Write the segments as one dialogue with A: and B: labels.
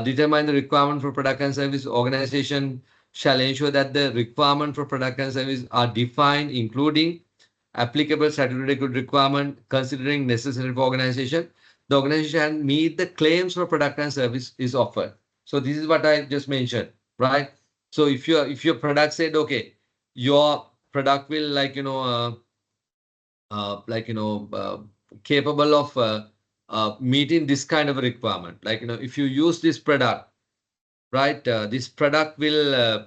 A: Determine the requirement for product and service. Organization shall ensure that the requirement for product and service are defined, including applicable statutory requirement considering necessary for organization. The organization shall meet the claims for product and service is offered. So this is what I just mentioned, right? So if your product said, okay, your product will capable of meeting this kind of a requirement. Like, if you use this product, right, this product will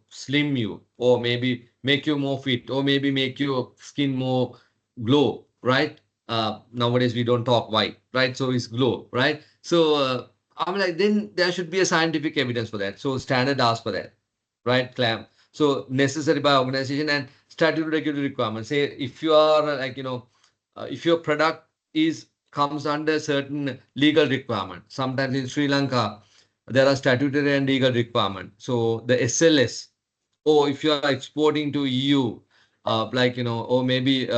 A: slim you, or maybe make you more fit, or maybe make your skin more glow, right? Nowadays we don't talk white, right? So it's glow, right? So I'm like, then there should be a scientific evidence for that. So standard asks for that, right? Clam. So necessary by organization and statutory regulatory requirements. Say if you are if your product comes under certain legal requirement. Sometimes in Sri Lanka, there are statutory and legal requirements. So the SLS, or if you are exporting to EU, or maybe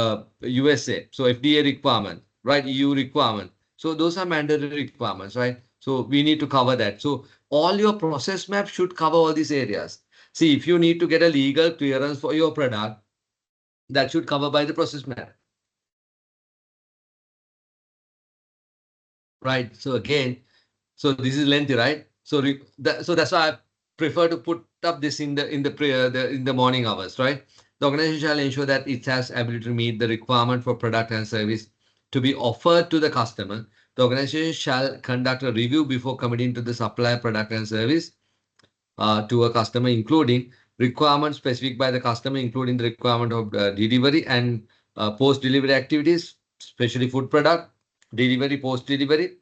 A: USA, so FDA requirement, right? EU requirement. So those are mandatory requirements, right? So we need to cover that. So all your process map should cover all these areas. See, if you need to get a legal clearance for your product, that should cover by the process map. Right. So again, so this is lengthy, right? So so that's why I prefer to put up this in the morning hours, right? The organization shall ensure that it has ability to meet the requirement for product and service to be offered to the customer. The organization shall conduct a review before committing to the supply product and service to a customer, including requirements specific by the customer, including the requirement of delivery and post-delivery activities, especially food product, delivery, post-delivery,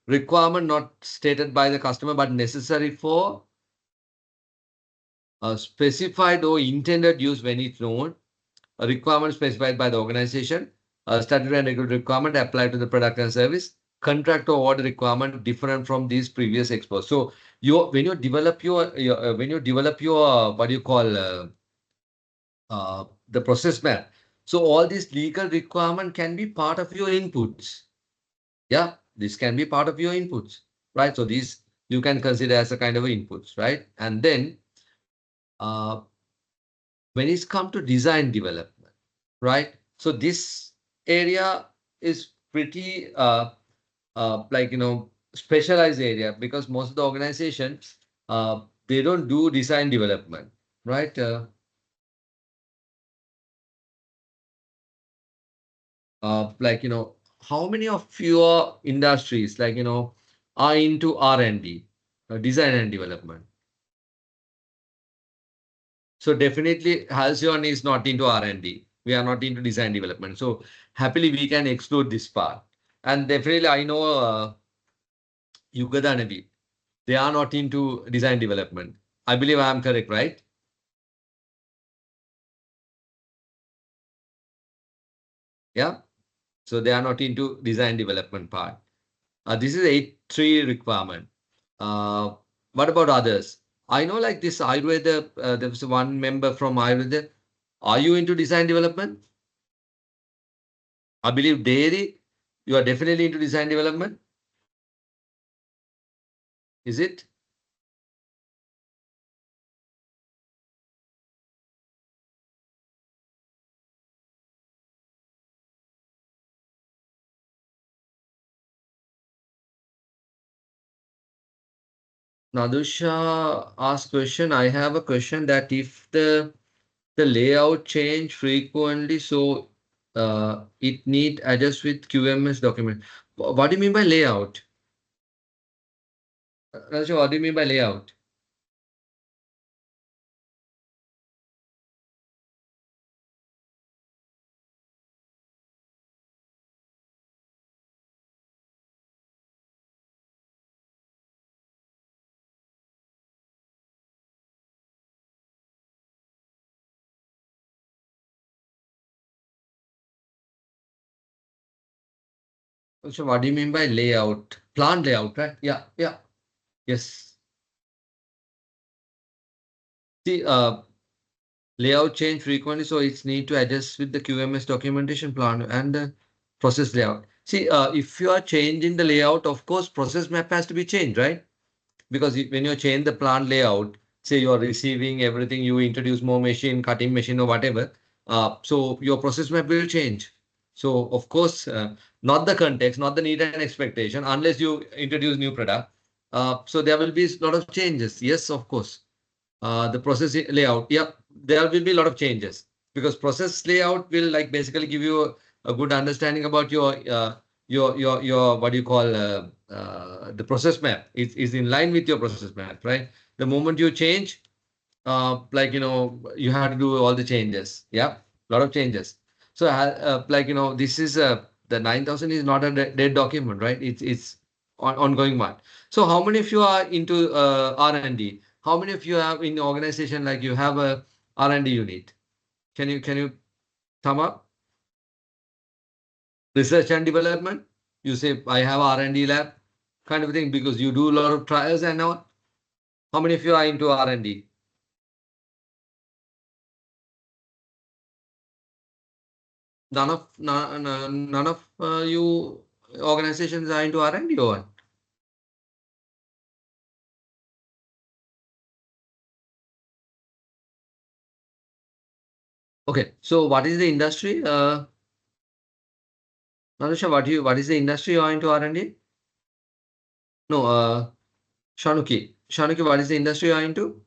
A: requirement not stated by the customer but necessary for specified or intended use when it's known, a requirement specified by the organization, a statutory and regulatory requirement applied to the product and service, contract or order requirement different from these previous exposed. So when you develop your what do you call the process map. So all these legal requirement can be part of your inputs. Yeah, this can be part of your inputs, right? So these you can consider as a kind of inputs, right? And then when it's come to design development, right? So this area is pretty specialized area, because most of the organizations they don't do design development, right? How many of your industries are into R&D, design and development? So definitely Halcyon is not into R&D. We are not into design development. So happily we can exclude this part. And definitely I know Yugada Navi, they are not into design development. I believe I am correct, right? Yeah. So they are not into design development part. This is 8.3 requirement. What about others? I know like this Ayurveda, there was one member from Ayurveda. Are you into design development? I believe dairy, you are definitely into design development. Is it? Nadusha asked question. I have a question that if the layout change frequently, so it need adjust with QMS document. What do you mean by layout? Nadusha, what do you mean by layout? So what do you mean by layout? Plant layout, right? Yeah, yeah. Yes. See, layout change frequently, so it's need to adjust with the QMS documentation plan and the process layout. See, if you are changing the layout, of course, process map has to be changed, right? because when you change the plant layout, say you're receiving everything, you introduce more machine, cutting machine or whatever, so your process map will change. So of course, not the context, not the need and expectation, unless you introduce new product. So there will be a lot of changes. Yes, of course. The process layout, yeah, there will be a lot of changes because process layout will like basically give you a good understanding about your what do you call the process map is in line with your process map, right? The moment you change, like you have to do all the changes. Yeah, a lot of changes. So like this is the 9,000 is not a dead document, right? It's ongoing one. So how many of you are into R&D? How many of you have in the organization like you have a R&D unit? Can you thumb up? Research and development. You say I have R&D lab kind of thing because you do a lot of trials and all. How many of you are into R&D? None of you organizations are into R&D or what? Okay, so what is the industry? Nanusha, what is the industry you are into R&D? No, Shanuki, what is the industry you are into?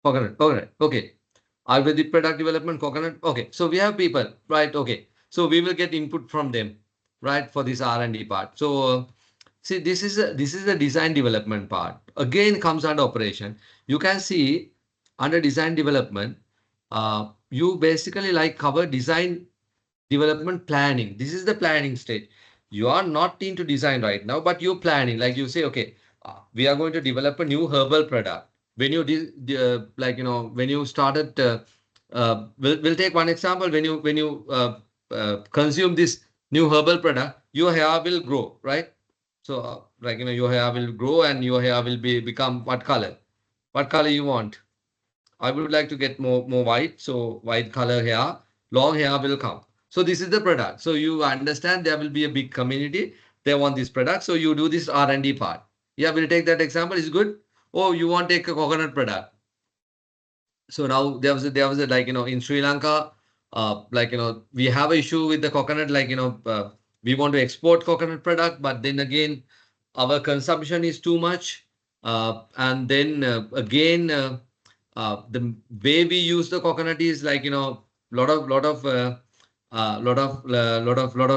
A: Coconut. Okay. Ayurvedic product development, coconut. Okay. So we have people, right? Okay. So we will get input from them, right, for this R&D part. So see, this is the design development part. Again, comes under operation. You can see under design development, you basically like cover design development planning. This is the planning stage. You are not into design right now, but you're planning. Like you say, okay, we are going to develop a new herbal product. When you like when you started, we'll take one example. When you consume this new herbal product, your hair will grow, right? So like your hair will grow and your hair will become what color? What color you want? I would like to get more white. So white color hair, long hair will come. So this is the product. So you understand there will be a big community. They want this product. So you do this R&D part. Yeah, we'll take that example. Is good. Oh, you want to take a coconut product. So now there was a like in Sri Lanka, like we have an issue with the coconut. Like we want to export coconut product, but then again our consumption is too much. And then again the way we use the coconut is like lot of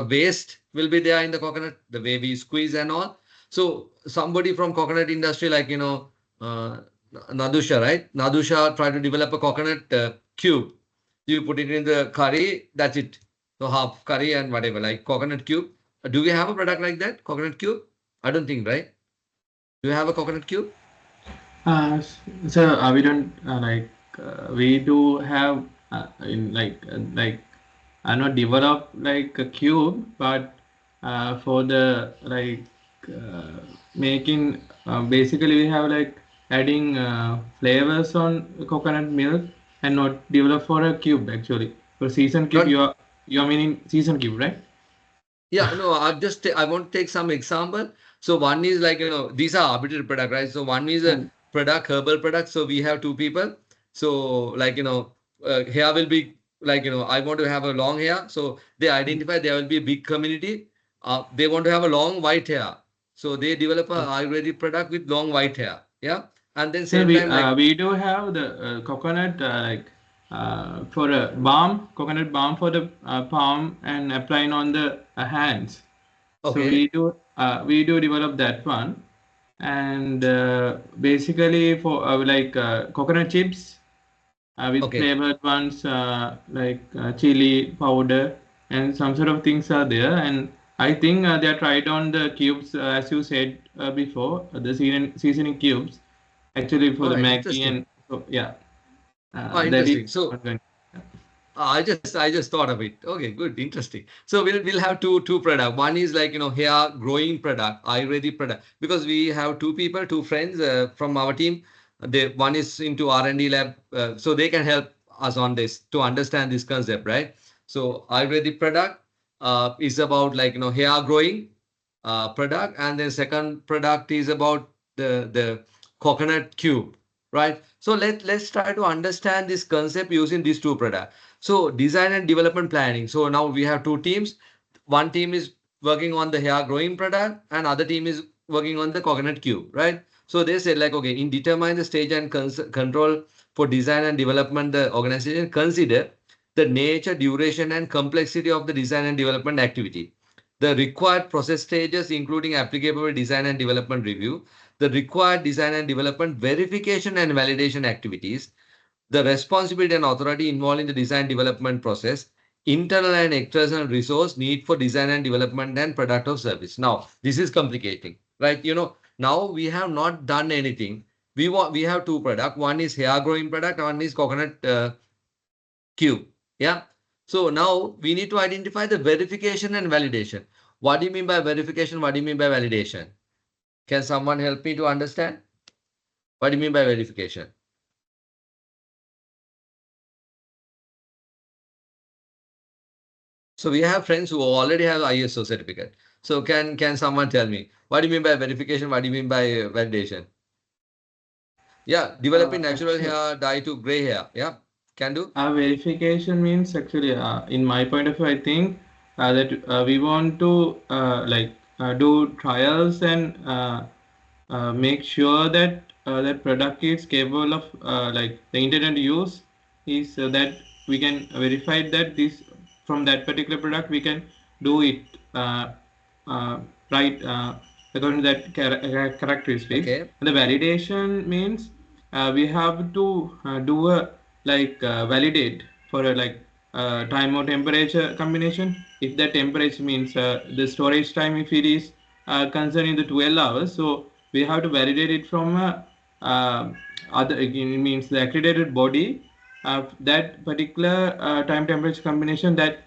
A: waste will be there in the coconut, the way we squeeze and all. So somebody from coconut industry like uh, Nadusha, right? Nadusha tried to develop a coconut cube. You put it in the curry, that's it. So half curry and whatever, like coconut cube. Do we have a product like that? Coconut cube? I don't think, right? Do you have a coconut cube?
B: So we don't we do have in like not develop like a cube, but for the uh, making basically we have like adding flavors on coconut milk and not develop for a cube actually. For season cube,
A: Not
B: you're meaning season cube, right?
A: Yeah, no, I want to take some example. So one is like, these are arbitrary product, right? So one is a
B: And
A: product, herbal product. So we have two people. So like, hair will be like, I want to have a long hair. So they identify there will be a big community. They want to have a long white hair. So they develop a Ayurvedic product with long white hair. Yeah. And then
B: so
A: same time, like,
B: we do have the coconut for a balm, coconut balm for the palm and applying on the hands. So
A: okay,
B: we do develop that one, and basically for coconut chips with
A: okay.
B: flavored ones chili powder and some sort of things are there. And I think they are tried on the cubes as you said before, the seasoning cubes actually for
A: All
B: the
A: right,
B: Maggie.
A: interesting.
B: And so yeah, that is
A: Interesting. So
B: ongoing.
A: I just thought of it. Okay, good, interesting. So we'll have two product. One is like hair growing product, Ayurvedic product, because we have two people, two friends from our team. They one is into R&D lab, so they can help us on this to understand this concept, right? So Ayurvedic product is about like hair growing, product, and then second product is about the coconut cube, right? So let's try to understand this concept using these two products. So design and development planning. So now we have two teams. One team is working on the hair growing product, and other team is working on the coconut cube, right? So they said like, okay, in determine the stage and control for design and development, the organization consider the nature, duration, and complexity of the design and development activity, the required process stages, including applicable design and development review, the required design and development verification and validation activities, the responsibility and authority involved in the design development process, internal and external resource need for design and development and product or service. Now, this is complicating, right? Now we have not done anything. We have two products. One is hair growing product, one is coconut cube. Yeah. So now we need to identify the verification and validation. What do you mean by verification? What do you mean by validation? Can someone help me to understand? What do you mean by verification? So we have friends who already have ISO certificate. So can someone tell me what do you mean by verification? What do you mean by validation? Yeah, developing natural
B: Actually,
A: hair dye to gray hair. Yeah, can do.
B: verification means actually, in my point of view, I think that we want to do trials and make sure that that product is capable of like the internet use is that we can verify that this from that particular product we can do it uh, right according to that characteristics.
A: Okay.
B: And the validation means we have to do a validate for a time or temperature combination. If that temperature means the storage time, if it is concerning the 12 hours, so we have to validate it from other, again it means the accredited body that particular time temperature combination that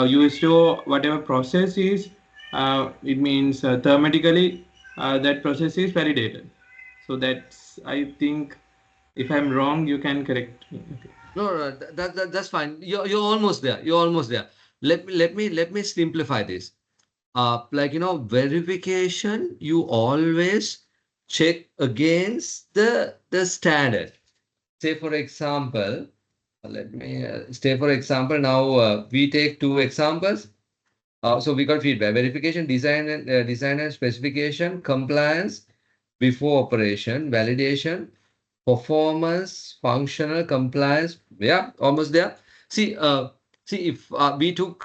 B: you store whatever process is it means thermetically that process is validated. So that's, I think, if I'm wrong you can correct me. Okay.
A: No, that's fine. You're almost there. You're almost there. Let me simplify this. Verification, you always check against the standard. Say for example, let me say for example, now we take two examples. So we got feedback, verification, design and specification, compliance before operation, validation, performance, functional compliance. Yeah, almost there. See if we took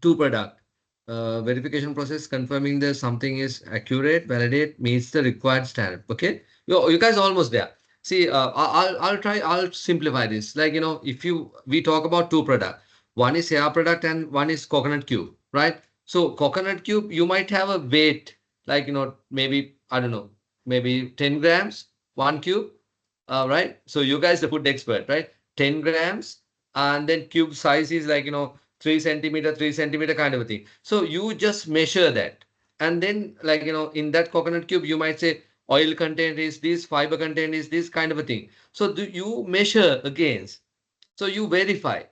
A: two product verification process, confirming that something is accurate, validate, meets the required standard. Okay, you guys almost there. See, I'll simplify this. If we talk about two product, one is hair product and one is coconut cube, right? So coconut cube, you might have a weight, maybe, I don't know, maybe 10 grams, one cube, right? So you guys the food expert, right? 10 grams, and then cube size is 3 centimeter, 3 centimeter kind of a thing. So you just measure that. And then in that coconut cube, you might say oil content is this, fiber content is this kind of a thing. So you measure against. So you verify,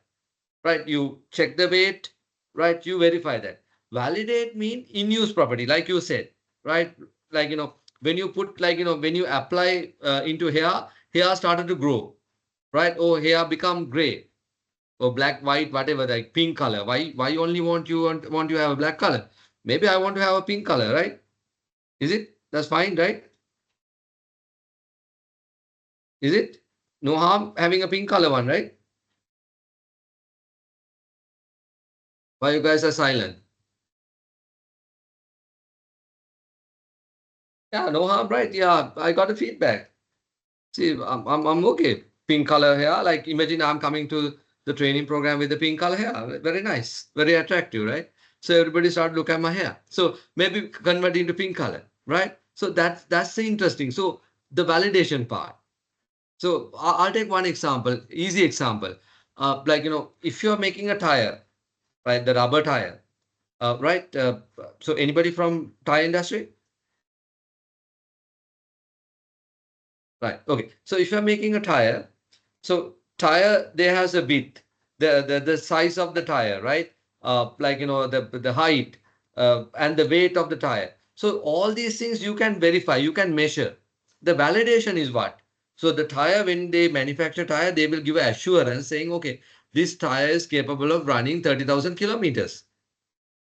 A: right? You check the weight, right? You verify that. Validate mean in use property, like you said, right? When you put, when you apply into hair started to grow, right? Or hair become gray or black, white, whatever, like pink color. Why only want you have a black color? Maybe I want to have a pink color, right? Is it? That's fine, right? Is it? No harm having a pink color one, right? Why you guys are silent? Yeah, no harm, right? Yeah, I got a feedback. See, I'm okay. Pink color hair. Like imagine I'm coming to the training program with the pink color hair. Very nice, very attractive, right? So everybody start look at my hair. So maybe convert into pink color, right? So that's the interesting. So the validation part. So I'll take one example, easy example. If you're making a tire, right, the rubber tire, right? So anybody from tire industry? Right. Okay. So if you're making a tire, so tire there has a width, the size of the tire, right? The height. and the weight of the tire. So all these things you can verify, you can measure. The validation is what? So the tire, when they manufacture tire, they will give assurance saying, okay, this tire is capable of running 30,000 kilometers.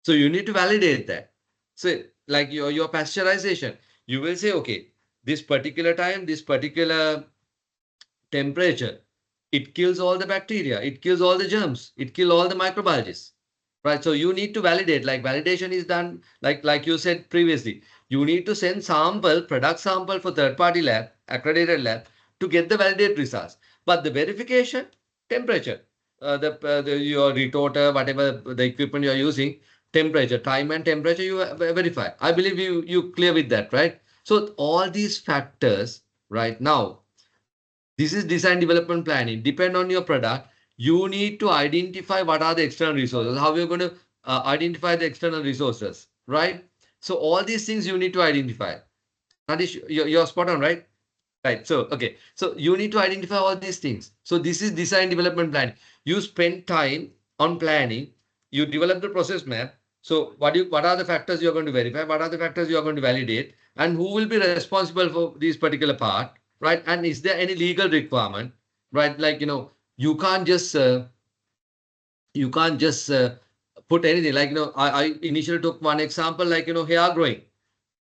A: So you need to validate that. So like your pasteurization, you will say, okay, this particular time, this particular temperature, it kills all the bacteria, it kills all the germs, it kills all the microbiologists, right? So you need to validate. Like validation is done, like you said previously, you need to send sample, product sample for third party lab, accredited lab, to get the validate results. But the verification, temperature, your retorter, whatever the equipment you are using, temperature, time and temperature, you verify. I believe you clear with that, right? So all these factors right now, this is design development planning. Depend on your product. You need to identify what are the external resources, how you're going to identify the external resources, right? So all these things you need to identify. Nadish, you're spot on, right? Right. So, okay. So you need to identify all these things. So this is design development plan. You spend time on planning. You develop the process map. So what are the factors you're going to verify? What are the factors you're going to validate? And who will be responsible for this particular part, right? And is there any legal requirement, right? Like, you can't just you can't just put anything. Like, I initially took one example, like, hair growing.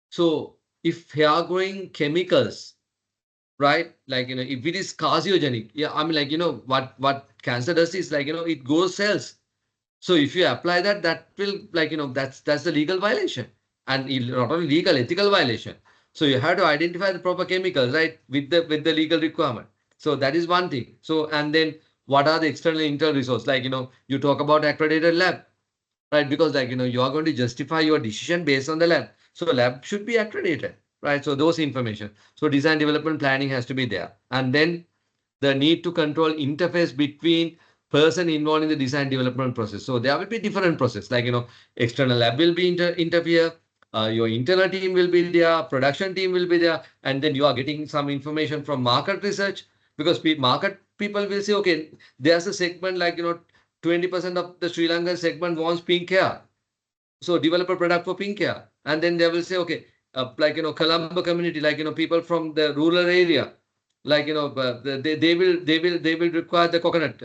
A: So if hair growing chemicals, right? Like, if it is carcinogenic, yeah, I mean, like, what cancer does is, like, it grows cells. So if you apply that, that will, like, that's the legal violation, and not only legal, ethical violation. So you have to identify the proper chemicals, right, with the legal requirement. So that is one thing. So, and then what are the external internal resources? Like, you talk about accredited lab, right? Because, like, you are going to justify your decision based on the lab. So lab should be accredited, right? So those information. So design development planning has to be there. And then the need to control interface between person involved in the design development process. So there will be different process, like, external lab will be interfere, your internal team will be there, production team will be there, and then you are getting some information from market research, because market people will say, okay, there's a segment, like, 20% of the Sri Lankan segment wants pink hair. So develop a product for pink hair. And then they will say, okay, like, Colombo community, like, people from the rural area, like, they will require the coconut,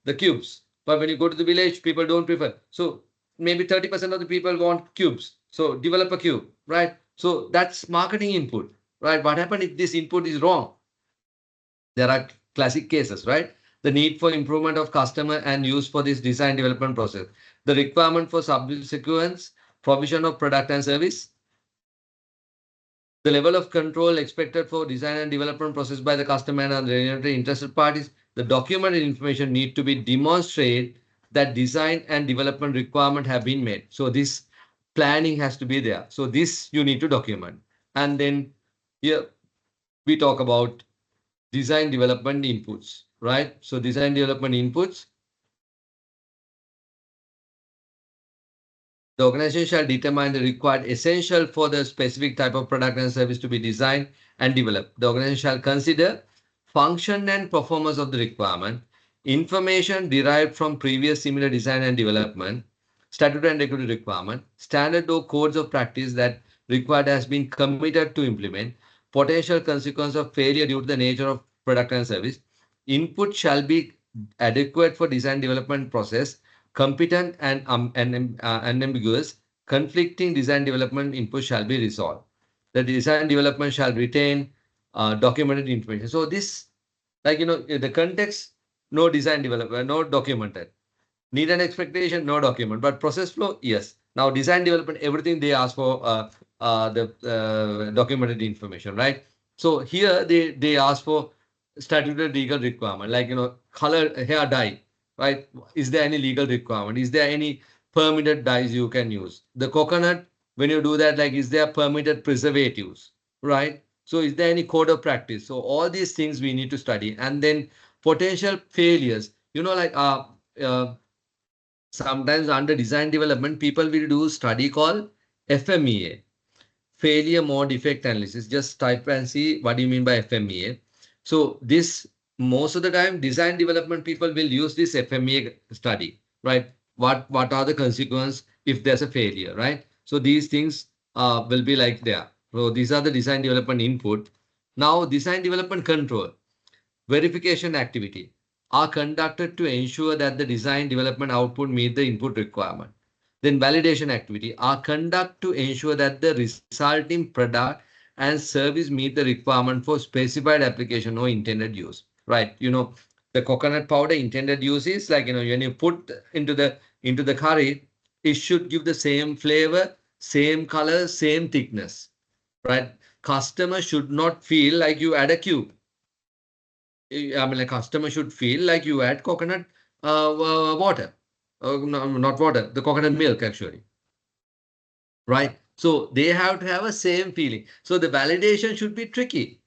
A: the cubes. But when you go to the village, people don't prefer. So maybe 30% of the people want cubes. So develop a cube, right? So that's marketing input, right? What happened if this input is wrong? There are classic cases, right? The need for improvement of customer and use for this design development process. The requirement for subsequence, provision of product and service. The level of control expected for design and development process by the customer and the interested parties. The documented information need to be demonstrate that design and development requirement have been made. So this planning has to be there. So this you need to document. And then here we talk about design development inputs, right? So design development inputs. The organization shall determine the required essential for the specific type of product and service to be designed and developed. The organization shall consider function and performance of the requirement, information derived from previous similar design and development, statutory and regulatory requirement, standard or codes of practice that required has been committed to implement, potential consequence of failure due to the nature of product and service. Input shall be adequate for design development process, competent and unambiguous. Conflicting design development input shall be resolved. The design development shall retain documented information. So this, like, the context, no design development, no documented. Need and expectation, no document. But process flow, yes. Now design development, everything they ask for the documented information, right? So here they ask for statutory legal requirement, like, color hair dye, right? Is there any legal requirement? Is there any permitted dyes you can use? The coconut, when you do that, like, is there permitted preservatives, right? So is there any code of practice? So all these things we need to study. And then potential failures, like, sometimes under design development, people will do study called FMEA, failure mode defect analysis. Just type and see what do you mean by FMEA. So this, most of the time, design development people will use this FMEA study, right? What are the consequences if there's a failure, right? So these things will be like there. So these are the design development input. Now design development control, verification activity are conducted to ensure that the design development output meet the input requirement. Then validation activity are conducted to ensure that the resulting product and service meet the requirement for specified application or intended use. Right? The coconut powder intended use is like when you put into the curry, it should give the same flavor, same color, same thickness. Right? Customer should not feel like you add a cube. I mean, a customer should feel like you add coconut water. No, not water, the coconut milk actually. Right? So they have to have a same feeling. So the validation should be tricky.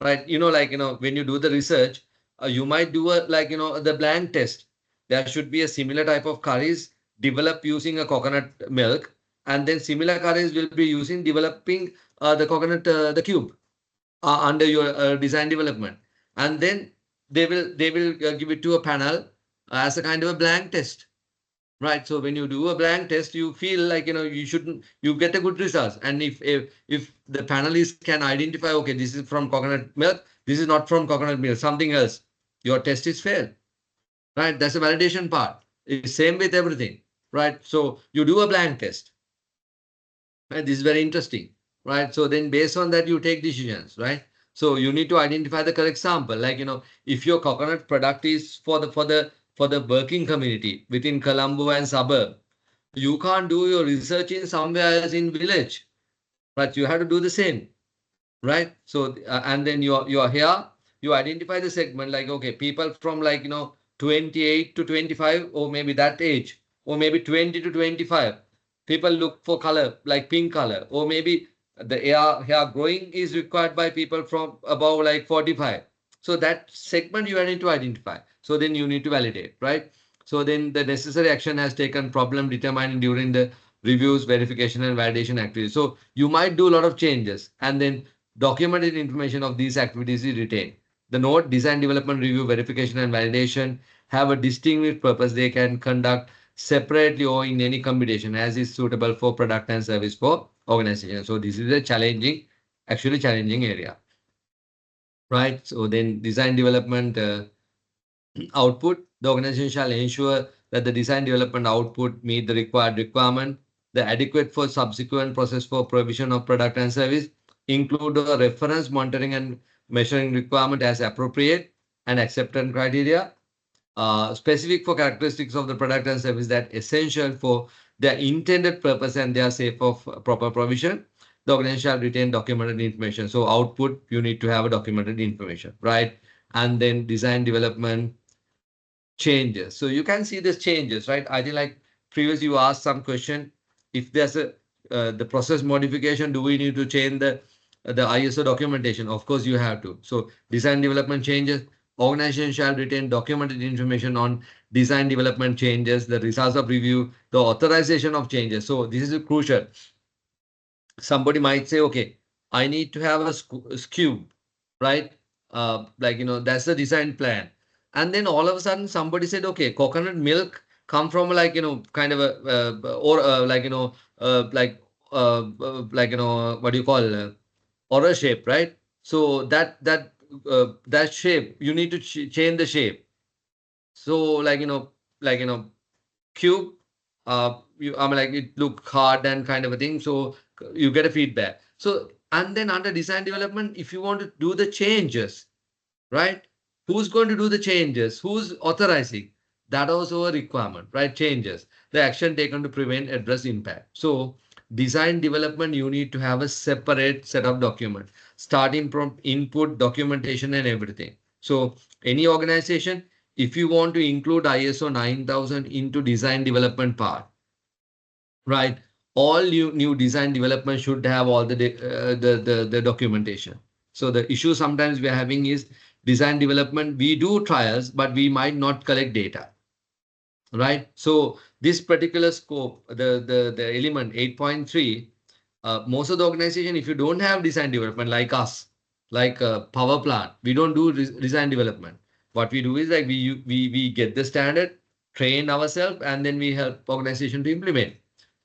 A: Right? When you do the research, you might do the blank test. There should be a similar type of curries developed using a coconut milk, and then similar curries will be using developing the coconut the cube under your design development, and then they will give it to a panel as a kind of a blank test, right? So when you do a blank test, you feel like you shouldn't, you get a good results. And if the panelists can identify, okay, this is from coconut milk, this is not from coconut milk, something else, your test is failed, right? That's the validation part. It's same with everything, right? So you do a blank test. Right? This is very interesting, right? So then based on that, you take decisions, right? So you need to identify the correct sample. Like, if your coconut product is for the working community within Colombo and suburb, you can't do your research in somewhere else in village, but you have to do the same, right? So and then you're here, you identify the segment like, okay, people from 28 to 25, or maybe that age, or maybe 20 to 25. People look for color like pink color, or maybe the hair growing is required by people from above like 45. So that segment you need to identify. So then you need to validate, right? So then the necessary action has taken, problem determined during the reviews, verification, and validation activities. So you might do a lot of changes, and then documented information of these activities is retained. The note, design, development, review, verification, and validation have a distinguished purpose. They can conduct separately or in any combination as is suitable for product and service for organization. So this is a actually challenging area, right? So then design development output, the organization shall ensure that the design development output meet the required requirement, the adequate for subsequent process for provision of product and service, include a reference monitoring and measuring requirement as appropriate and acceptance criteria, specific for characteristics of the product and service that essential for their intended purpose and they are safe of proper provision. The organization shall retain documented information. So output, you need to have a documented information, right? And then design development changes. So you can see these changes, right? I think like previous you asked some question, if there's a the process modification, do we need to change the ISO documentation? Of course you have to. So design development changes, organization shall retain documented information on design development changes, the results of review, the authorization of changes. So this is crucial. Somebody might say, okay, I need to have a cube, right? That's the design plan. And then all of a sudden somebody said, okay, coconut milk come from kind of a, or what do you call, or a shape, right? So that shape, you need to change the shape. So cube, I mean, like it look hard and kind of a thing. So you get a feedback. So, and then under design development, if you want to do the changes, right? Who's going to do the changes? Who's authorizing? That also a requirement, right? Changes. The action taken to prevent adverse impact. So design development, you need to have a separate set of documents, starting from input, documentation, and everything. So any organization, if you want to include ISO 9000 into design development part, right? All new design development should have all the documentation. So the issue sometimes we are having is design development. We do trials, but we might not collect data, right? So this particular scope, the element 8.3, most of the organization, if you don't have design development like us, like a power plant, we don't do design development. What we do is like we get the standard, train ourselves, and then we help organization to implement.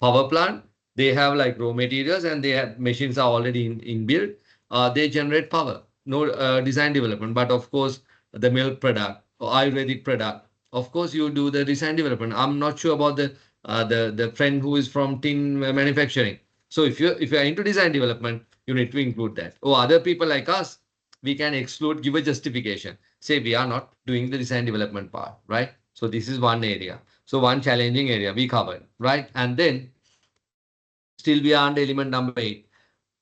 A: power plant, they have like raw materials and they have machines are already in built. They generate power, no design development. But of course, the milk product or Ayurvedic product, of course, you do the design development. I'm not sure about the friend who is from tin manufacturing. So if you're into design development, you need to include that. Or other people like us, we can exclude, give a justification. Say we are not doing the design development part, right? So this is one area. So one challenging area we covered, right? And then still we are under element number 8.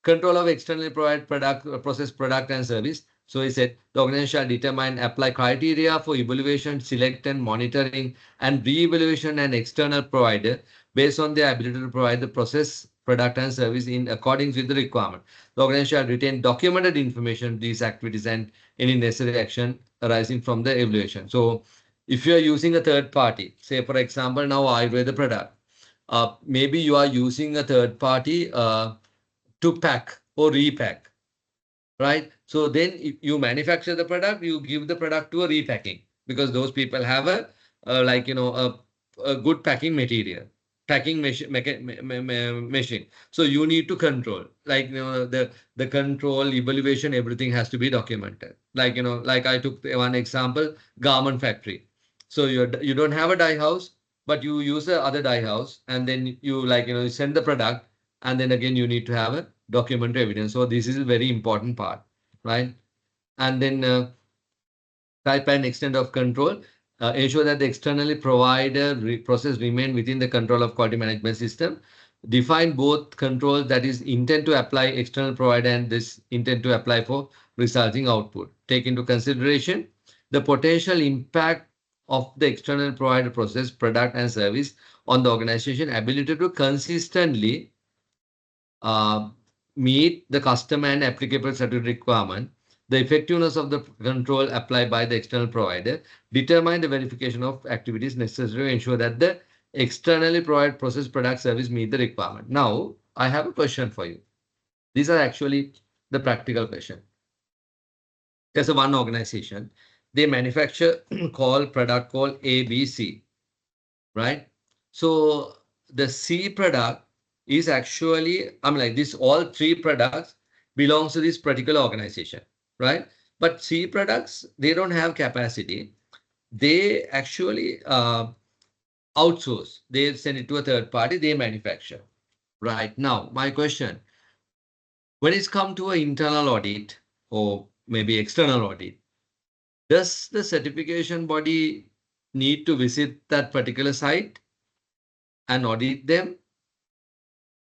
A: Control of externally provided product, process, product, and service. So he said the organization shall determine, apply criteria for evaluation, select and monitoring, and re-evaluation an external provider based on their ability to provide the process, product, and service in accordance with the requirement. The organization shall retain documented information of these activities and any necessary action arising from the evaluation. So if you are using a third party, say for example, now I wear the product, maybe you are using a third party to pack or repack, right? So then if you manufacture the product, you give the product to a repacking because those people have a like a good packing material, packing machine. So you need to control, like the control, evaluation, everything has to be documented. Like like I took one example, garment factory. So you don't have a dye house, but you use the other dye house, and then you you send the product, and then again you need to have a documentary evidence. So this is a very important part, right? And then type and extent of control. Ensure that the externally provided process remain within the control of quality management system. Define both controls, that is intent to apply external provider and this intent to apply for resulting output. Take into consideration the potential impact of the external provider process, product, and service on the organization ability to consistently uh, meet the customer and applicable certificate requirement, the effectiveness of the control applied by the external provider, determine the verification of activities necessary to ensure that the externally provided process, product, service meet the requirement. Now, I have a question for you. These are actually the practical question. There's a one organization. They manufacture product called ABC, right? So the C product is actually, I'm like this, all three products belongs to this particular organization, right? But C products, they don't have capacity. They actually outsource. They send it to a third party, they manufacture. Right now, my question, when it's come to an internal audit or maybe external audit, does the certification body need to visit that particular site and audit them?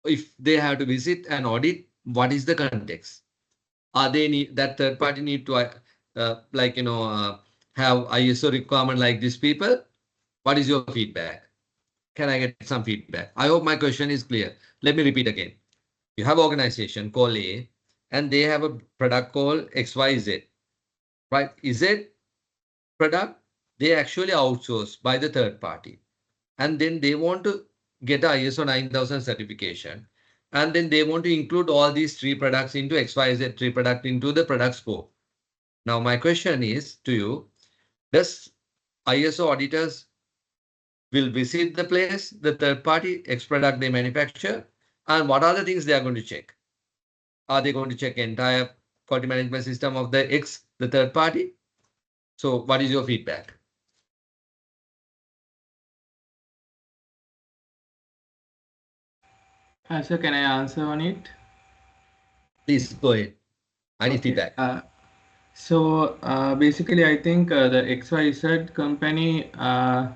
A: If they have to visit and audit, what is the context? Are they need that third party need to have ISO requirement like these people? What is your feedback? Can I get some feedback? I hope my question is clear. Let me repeat again. You have organization called A, and they have a product called XYZ, right? Z product, they actually outsource by the third party. And then they want to get a ISO 9000 certification. And then they want to include all these three products into XYZ three product into the product scope. Now, my question is to you, does ISO auditors will visit the place, the third party X product they manufacture, and what are the things they are going to check? Are they going to check entire quality management system of the X, the third party? So what is your feedback?
B: So can I answer on it?
A: Please go ahead. I need
B: Okay.
A: feedback.
B: Basically, I think the XYZ company,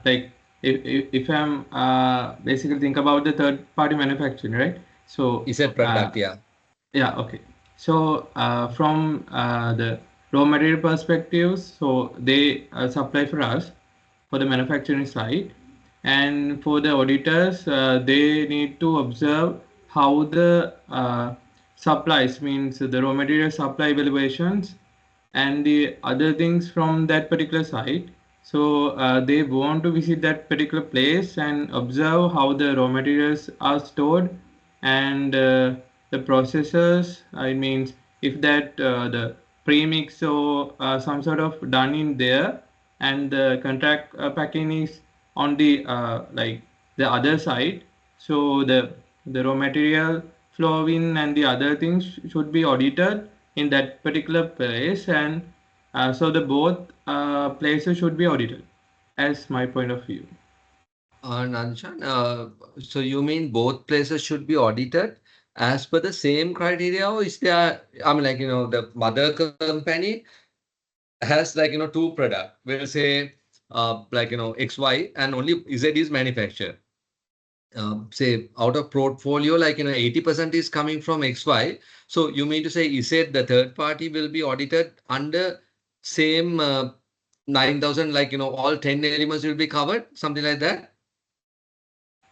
B: like if I'm basically think about the third party manufacturing, right? So
A: Is that product? Yeah.
B: yeah, okay. So from the raw material perspectives, so they supply for us for the manufacturing side, and for the auditors, they need to observe how the supplies, means the raw material supply evaluations and the other things from that particular site. So they want to visit that particular place and observe how the raw materials are stored and the processors. I mean, if that the premix or some sort of done in there, and the contract packing is on the like the other side. So the raw material flow in and the other things should be audited in that particular place, and so the both places should be audited, as my point of view.
A: And Anshan, so you mean both places should be audited as per the same criteria, or is there, I mean, like, the mother company has like, two product. We'll say, like, XY and only Z is manufactured. Say out of portfolio, like, 80% is coming from XY. So you mean to say, is it the third party will be audited under same 9,000, like, all 10 elements will be covered, something like that?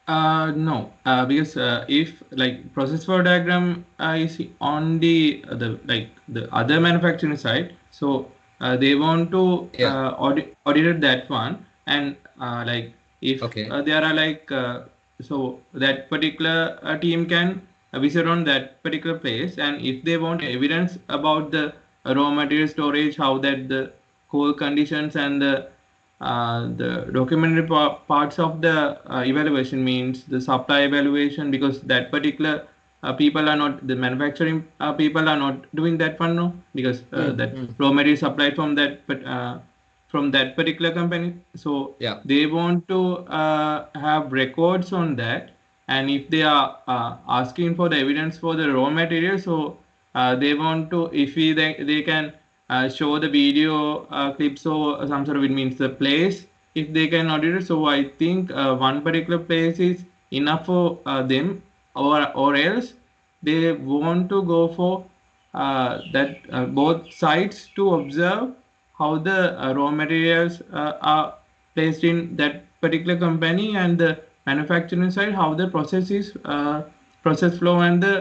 B: No, because if like process flow diagram is on the like the other manufacturing side, so they want to
A: Yeah.
B: audit that one, and like if
A: Okay.
B: there are like so that particular team can visit on that particular place, and if they want evidence about the raw material storage, how that the coal conditions and the documentary parts of the evaluation means the supply evaluation, because that particular people are not the manufacturing people are not doing that one, no, because that
A: Mm.
B: raw material supplied from that particular company, so
A: Yeah.
B: they want to have records on that, and if they are asking for the evidence for the raw material, so they want to, if they can show the video clips or some sort of, it means the place, if they can audit it, so I think one particular place is enough for them, or else they want to go for that both sides to observe how the raw materials are placed in that particular company, and the manufacturing side how the process is process flow and the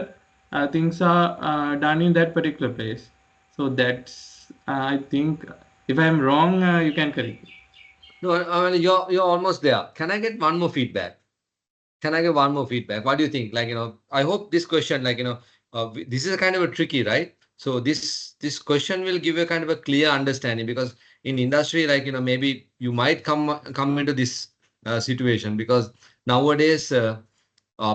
B: things are done in that particular place. So that's I think, if I am wrong, you can correct me.
A: No, I mean, you're almost there. Can I get one more feedback? Can I get one more feedback? What do you think? Like, I hope this question, like, this is a kind of a tricky, right? So this question will give you a kind of a clear understanding, because in industry, like, maybe you might come into this situation, because nowadays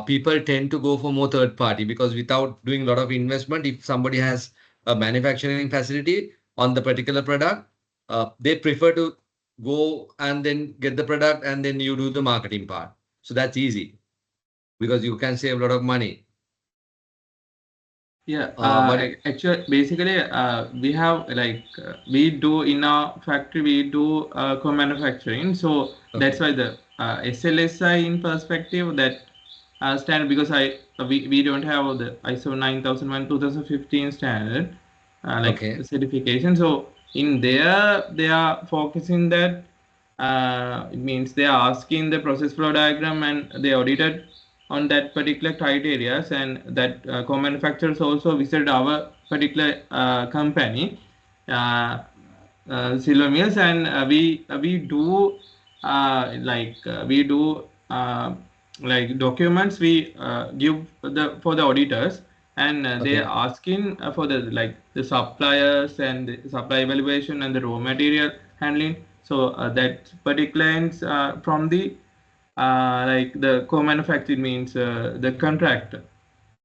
A: people tend to go for more third party, because without doing a lot of investment, if somebody has a manufacturing facility on the particular product, they prefer to go and then get the product, and then you do the marketing part. So that's easy because you can save a lot of money.
B: Yeah,
A: But
B: actually, basically, we have like we do in our factory, we do co-manufacturing. So that's
A: okay,
B: why the SLSI in perspective that standard, because we don't have the ISO 9001 2015 standard like
A: okay,
B: certification. So in there, they are focusing that it means they are asking the process flow diagram, and they audited on that particular criteria, and that co-manufacturers also visited our particular company, silver mills, and we do we do like documents we give the for the auditors, and they
A: okay,
B: are asking for the like the suppliers and the supply evaluation and the raw material handling. So that particular ends from the like the co-manufacturing means the contract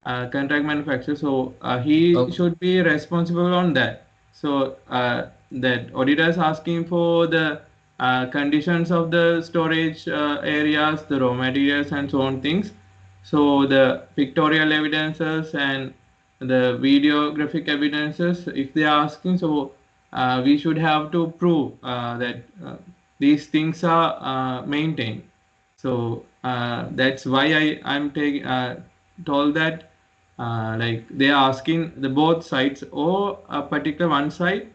B: manufacturer. So he
A: oh,
B: should be responsible on that. So that auditors asking for the conditions of the storage areas, the raw materials, and so on things. So the pictorial evidences and the videographic evidences, if they are asking, so we should have to prove that these things are maintained. So that's why I'm taking told that like they are asking the both sides or a particular one side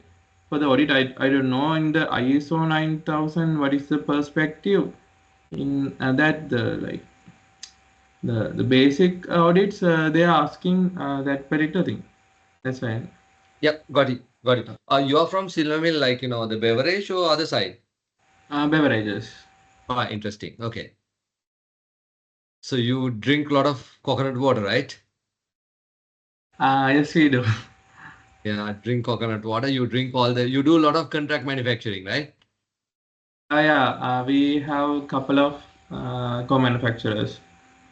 B: for the audit. I don't know in the ISO 9000 what is the perspective in that the like the basic audits they are asking that particular thing. That's fine.
A: yep, got it, got it. You are from Silver Mill, like, the beverage or other side?
B: Beverages.
A: Ah, interesting. Okay. So you drink a lot of coconut water, right?
B: Yes, we do.
A: Yeah, drink coconut water. You do a lot of contract manufacturing, right?
B: Yeah, we have a couple of co-manufacturers.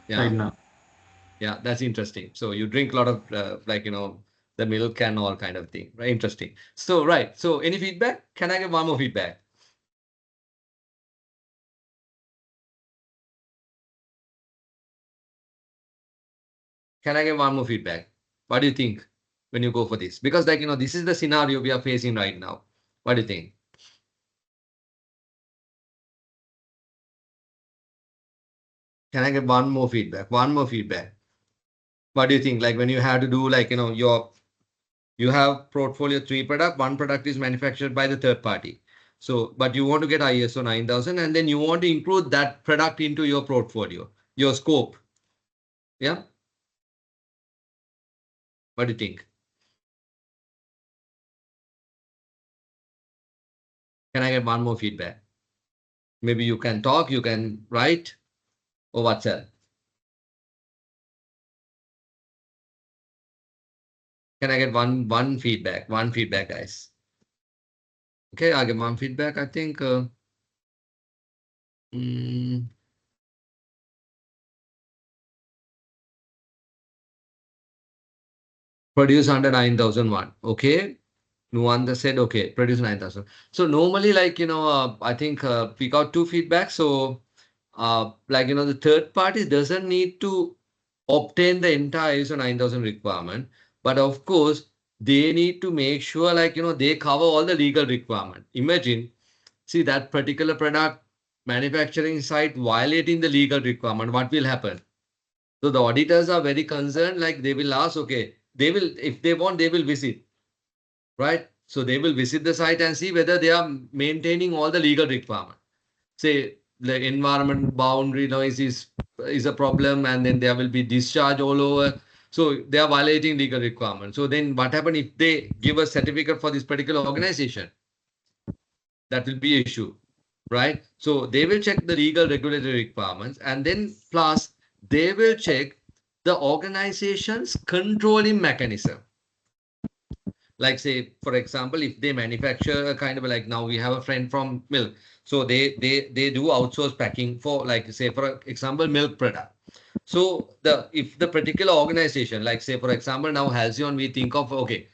B: right now.
A: Yeah, that's interesting. So you drink a lot of the milk and all kind of thing, right? Interesting. So right. So any feedback? Can I get one more feedback? Can I get one more feedback? What do you think when you go for this? Because this is the scenario we are facing right now. What do you think? Can I get one more feedback? One more feedback. What do you think? Like when you have to do you have portfolio 3 product, one product is manufactured by the third party. So, but you want to get ISO 9000 and then you want to include that product into your portfolio, your scope. Yeah. What do you think? Can I get one more feedback? Maybe you can talk, you can write, or what's else? Can I get one feedback? One feedback, guys. Okay, I'll get one feedback. I think mm, produce under 9001. Okay. Nuanda said, okay, produce 9000. So normally, I think we got 2 feedbacks. So, the third party doesn't need to obtain the entire ISO 9000 requirement, but of course, they need to make sure, they cover all the legal requirement. Imagine, see that particular product manufacturing site violating the legal requirement, what will happen? So the auditors are very concerned, like they will ask, okay, they will, if they want, they will visit, right? So they will visit the site and see whether they are maintaining all the legal requirement. Say the environment boundary noise is a problem, and then there will be discharge all over. So they are violating legal requirement. So then what happen if they give a certificate for this particular organization? That will be issue, right? So they will check the legal regulatory requirements, and then plus they will check the organization's controlling mechanism. Like say, for example, if they manufacture a kind of like now we have a friend from milk, so they do outsource packing for like say for example milk product. So if the particular organization, like say for example now Halcyon, we think of okay,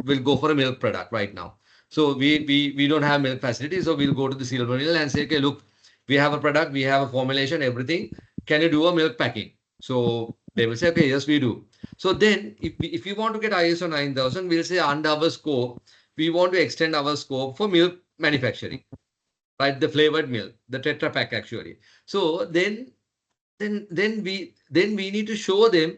A: we'll go for a milk product right now. So we don't have milk facility, so we'll go to the silver mill and say okay, look, we have a product, we have a formulation, everything. Can you do a milk packing? So they will say okay, yes we do. So then if you want to get ISO 9000, we'll say under our scope, we want to extend our scope for milk manufacturing, right? The flavored milk, the Tetra Pak actually. So then we need to show them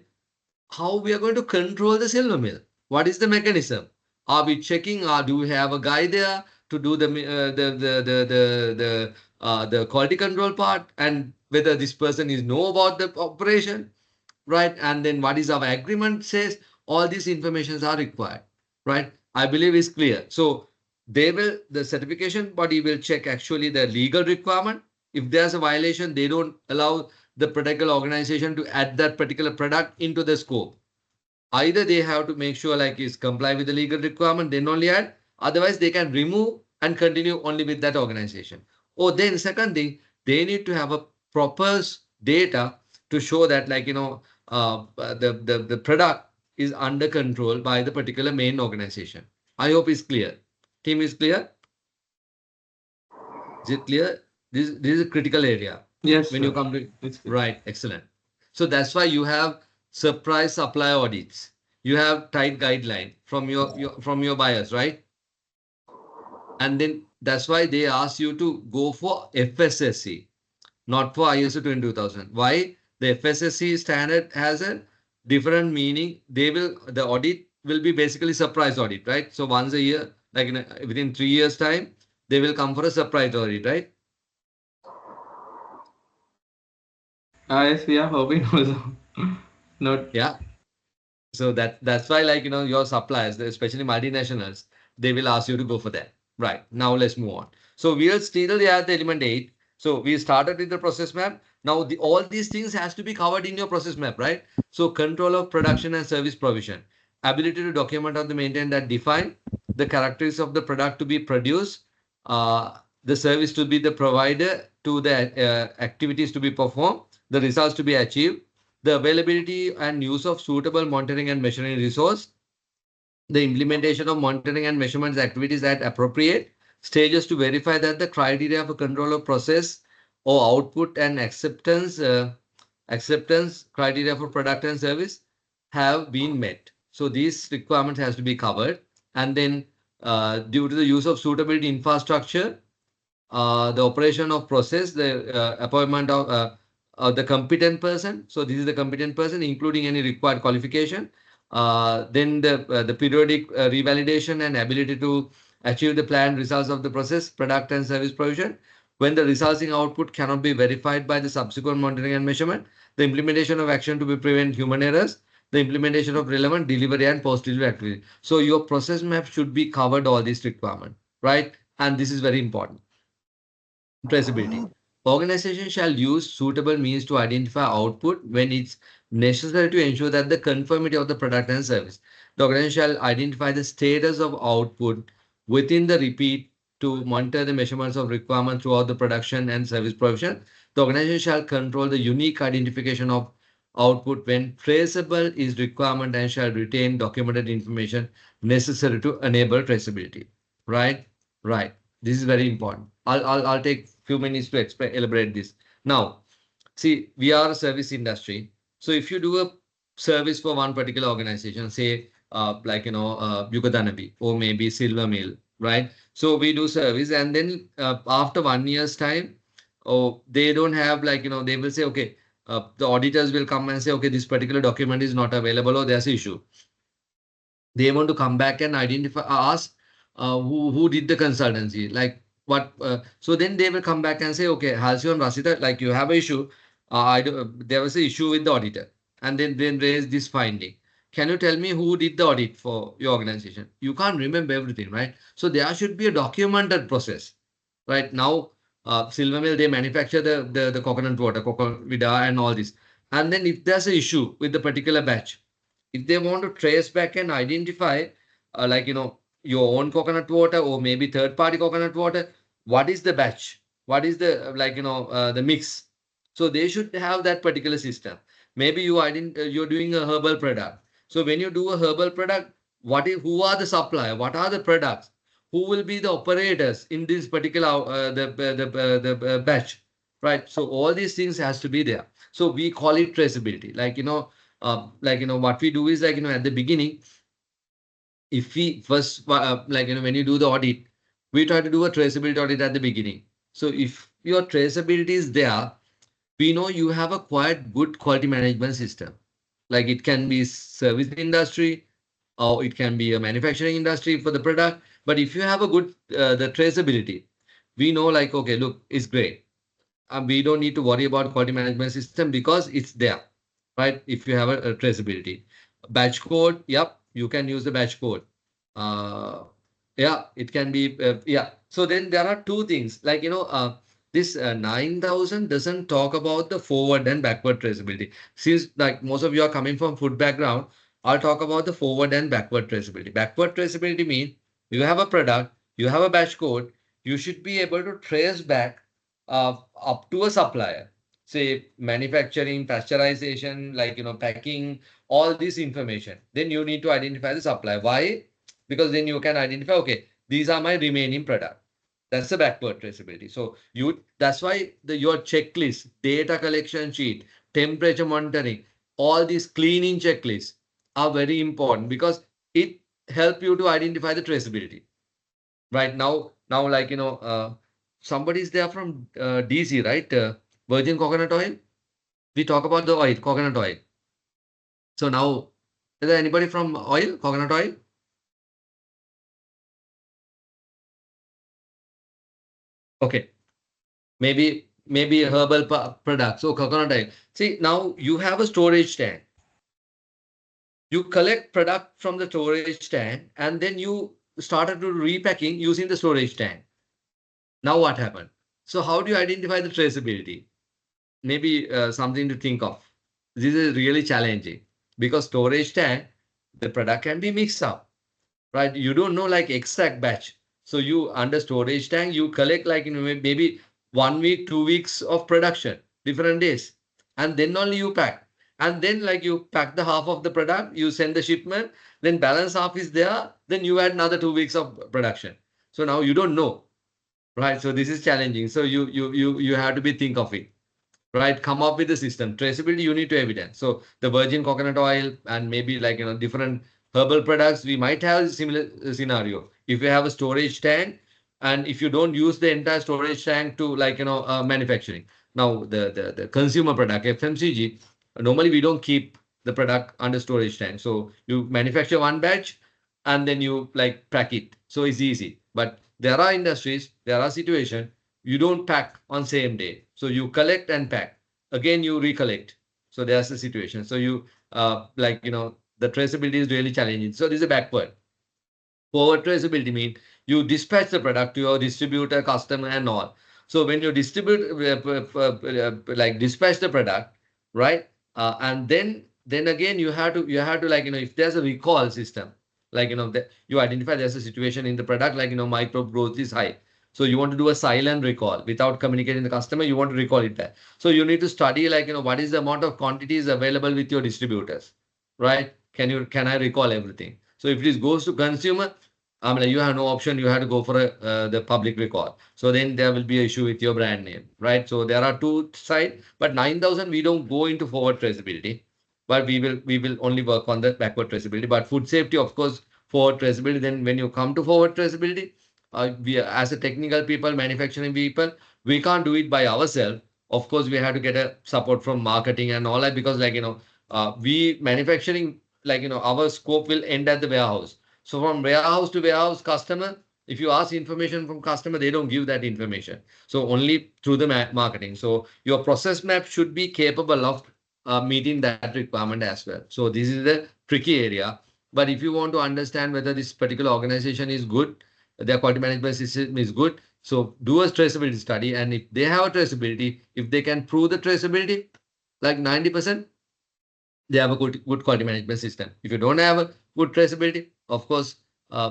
A: how we are going to control the silver mill. What is the mechanism? Are we checking? Do we have a guy there to do the quality control part, and whether this person is know about the operation, right? And then what is our agreement says? All these informations are required, right? I believe is clear. So the certification body will check actually the legal requirement. If there's a violation, they don't allow the particular organization to add that particular product into the scope. Either they have to make sure like is comply with the legal requirement, then only add. Otherwise, they can remove and continue only with that organization. Or then second thing, they need to have a proper data to show that the product is under control by the particular main organization. I hope it's clear. Team is clear? Is it clear? This is a critical area.
B: Yes,
A: When you
B: sir.
A: come to
B: It's good.
A: right, excellent. So that's why you have surprise supply audits. You have tight guideline from your buyers, right? And then that's why they ask you to go for FSSC, not for ISO 22000. Why? The FSSC standard has a different meaning. The audit will be basically surprise audit, right? So once a year, within 3 years time, they will come for a surprise audit, right?
B: Yes, we are hoping also. Not.
A: Yeah. So that's why your suppliers, especially multinationals, they will ask you to go for that. Right. Now let's move on. So we are still at the element 8. So we started with the process map. Now all these things has to be covered in your process map, right? So control of production and service provision, ability to document or the maintain that define the characteristics of the product to be produced, the service to be the provider to the activities to be performed, the results to be achieved, the availability and use of suitable monitoring and measuring resource, the implementation of monitoring and measurements activities at appropriate stages to verify that the criteria for control of process or output and acceptance criteria for product and service have been met. So these requirements has to be covered. And then due to the use of suitability infrastructure, the operation of process, the appointment of the competent person. So this is the competent person, including any required qualification. Then the periodic revalidation and ability to achieve the planned results of the process, product and service provision. When the resulting output cannot be verified by the subsequent monitoring and measurement, the implementation of action to be prevent human errors, the implementation of relevant delivery and post-delivery activity. So your process map should be covered all these requirements, right? And this is very important. Traceability. Organization shall use suitable means to identify output when it's necessary to ensure that the conformity of the product and service. The organization shall identify the status of output within the repeat to monitor the measurements of requirements throughout the production and service provision. The organization shall control the unique identification of output when traceable is requirement and shall retain documented information necessary to enable traceability. Right? Right. This is very important. I'll take few minutes to elaborate this. Now, see, we are a service industry. So if you do a service for one particular organization, say Yugadanabi or maybe Silver Mill, right? So we do service, and then after 1 year's time, oh, they don't have they will say, okay, the auditors will come and say, okay, this particular document is not available or there's an issue. They want to come back and identify, ask who did the consultancy, like what. So then they will come back and say, okay, Halcyon, Rasita, like you have an issue. There was an issue with the auditor, and then raise this finding. Can you tell me who did the audit for your organization? You can't remember everything, right? So there should be a documented process, right? Now, Silver Mill, they manufacture the coconut water, coconut vida, and all this. And then if there's an issue with the particular batch, if they want to trace back and identify, your own coconut water or maybe third party coconut water, what is the batch? What is the the mix? So they should have that particular system. Maybe you're doing a herbal product. So when you do a herbal product, who are the supplier? What are the products? Who will be the operators in this particular the batch, right? So all these things has to be there. So we call it traceability. What we do is at the beginning, if we first when you do the audit, we try to do a traceability audit at the beginning. So if your traceability is there, we know you have a quite good quality management system. Like it can be service industry or it can be a manufacturing industry for the product. But if you have a good the traceability, we know okay, look, it's great. We don't need to worry about quality management system because it's there, right? If you have a traceability. Batch code, yep, you can use the batch code. Yeah, it can be, yeah. So then there are two things this 9,000 doesn't talk about the forward and backward traceability. Since most of you are coming from food background, I'll talk about the forward and backward traceability. Backward traceability means you have a product, you have a batch code, you should be able to trace back up to a supplier, say manufacturing, pasteurization, packing, all this information. Then you need to identify the supplier. Why? Because then you can identify, okay, these are my remaining product. That's the backward traceability. So that's why your checklist, data collection sheet, temperature monitoring, all these cleaning checklists are very important because it help you to identify the traceability. Right now, somebody is there from DC, right? Virgin coconut oil. We talk about the oil, coconut oil. So now, is there anybody from oil, coconut oil? Okay, maybe herbal products. So coconut oil. See, now you have a storage tank. You collect product from the storage tank, and then you started to repacking using the storage tank. Now what happened? So how do you identify the traceability? Maybe something to think of. This is really challenging because storage tank, the product can be mixed up, right? You don't know exact batch. So you under storage tank, you collect maybe 1 week, 2 weeks of production, different days. and then only you pack. And then like you pack the half of the product, you send the shipment, then balance half is there, then you add another 2 weeks of production. So now you don't know, right? So this is challenging. So you have to be think of it, right? Come up with the system. Traceability, you need to evidence. So the virgin coconut oil and maybe like, different herbal products, we might have a similar scenario. If you have a storage tank and if you don't use the entire storage tank to like, manufacturing. Now the consumer product, FMCG, normally we don't keep the product under storage tank. So you manufacture one batch and then you like pack it. So it's easy. But there are industries, there are situations you don't pack on same day. So you collect and pack. Again, you recollect. So there's the situation. So you like, the traceability is really challenging. So this is a backward. Forward traceability means you dispatch the product to your distributor, customer, and all. So when you distribute, like dispatch the product, right? And then again you have to like, if there's a recall system, like, that you identify there's a situation in the product, like, microbe growth is high. So you want to do a silent recall without communicating the customer. You want to recall it back. So you need to study like, what is the amount of quantities available with your distributors, right? Can I recall everything? So if this goes to consumer, I mean, you have no option. You have to go for the public recall. So then there will be an issue with your brand name, right? So there are two sides, but 9,000 we don't go into forward traceability, but we will only work on the backward traceability. But food safety, of course, forward traceability. Then when you come to forward traceability, we as a technical people, manufacturing people, we can't do it by ourselves. Of course, we have to get a support from marketing and all that because like we manufacturing like our scope will end at the warehouse. So from warehouse to warehouse customer, if you ask information from customer, they don't give that information. So only through the marketing. So your process map should be capable of meeting that requirement as well. So this is the tricky area. But if you want to understand whether this particular organization is good, their quality management system is good, so do a traceability study. And if they have a traceability, if they can prove the traceability, like 90%, they have a good quality management system. If you don't have a good traceability, of course,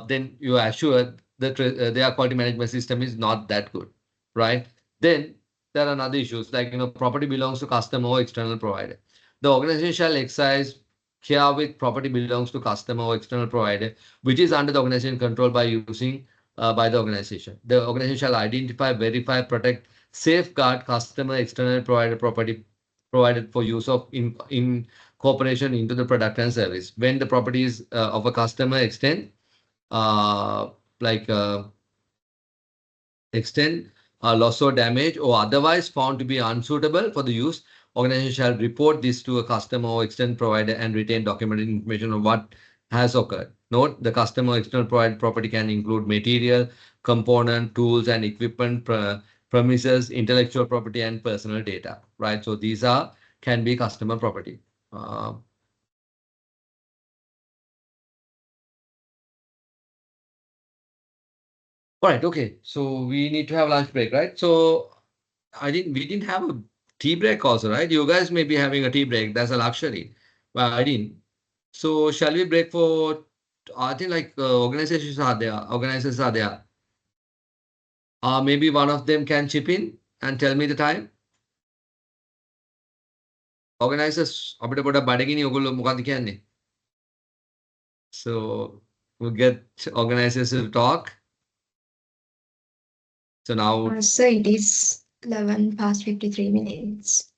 A: then you are sure that their quality management system is not that good, right? Then there are other issues like property belongs to customer or external provider. The organization shall exercise care with property belongs to customer or external provider, which is under the organization control by using by the organization. The organization shall identify, verify, protect, safeguard customer external provider property provided for use of in cooperation into the product and service. When the properties of a customer uh, like extend loss or damage or otherwise found to be unsuitable for the use, organization shall report this to a customer or external provider and retain documented information on what has occurred. Note, the customer or external provider property can include material, component, tools and equipment, premises, intellectual property and personal data, right? So these can be customer property. All right, okay. So we need to have lunch break, right? So we didn't have a tea break also, right? You guys may be having a tea break. That's a luxury. But I didn't. So shall we break for, I think like organizations are there. Organizers are there. Maybe one of them can chip in and tell me the time. Organizers අපිට පොඩක් බඩගිනි ඔයගොල්ලෝ මොකද්ද කියන්නේ? So we'll get organizers to talk. So now,
C: So it is 11 past 53 minutes.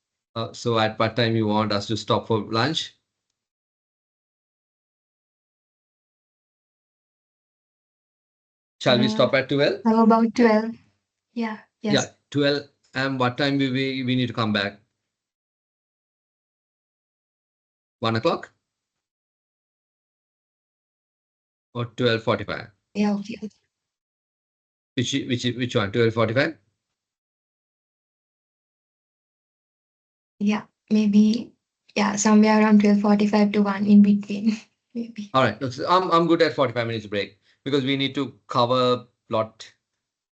A: so at what time you want us to stop for lunch? Shall we stop at 12?
C: How about 12? Yeah, yes.
A: Yeah, 12. And what time we need to come back? 1 o'clock? Or 12:45?
C: Yeah, okay.
A: Which one? 12:45?
C: Yeah, maybe, yeah, somewhere around 12:45 to 1 in between, maybe.
A: All right. So I'm good at 45 minutes break because we need to cover a lot.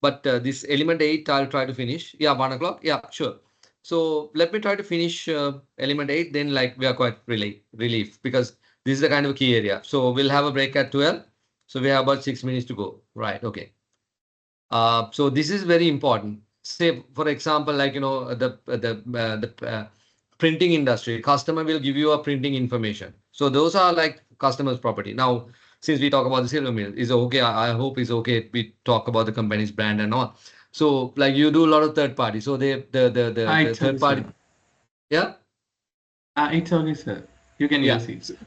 A: But this element 8, I'll try to finish. Yeah, 1 o'clock. Yeah, sure. So let me try to finish element 8. Then like we are quite relief because this is the kind of key area. So we'll have a break at 12. So we have about 6 minutes to go. Right. Okay. So this is very important. Say, for example, like, the printing industry, customer will give you a printing information. So those are like customer's property. Now, since we talk about the silver mill, is okay. I hope it's okay. We talk about the company's brand and all. So like you do a lot of third party. So the
B: It's okay,
A: third party,
B: sir.
A: yeah,
B: It's okay, sir. You can
A: yeah.
B: use it.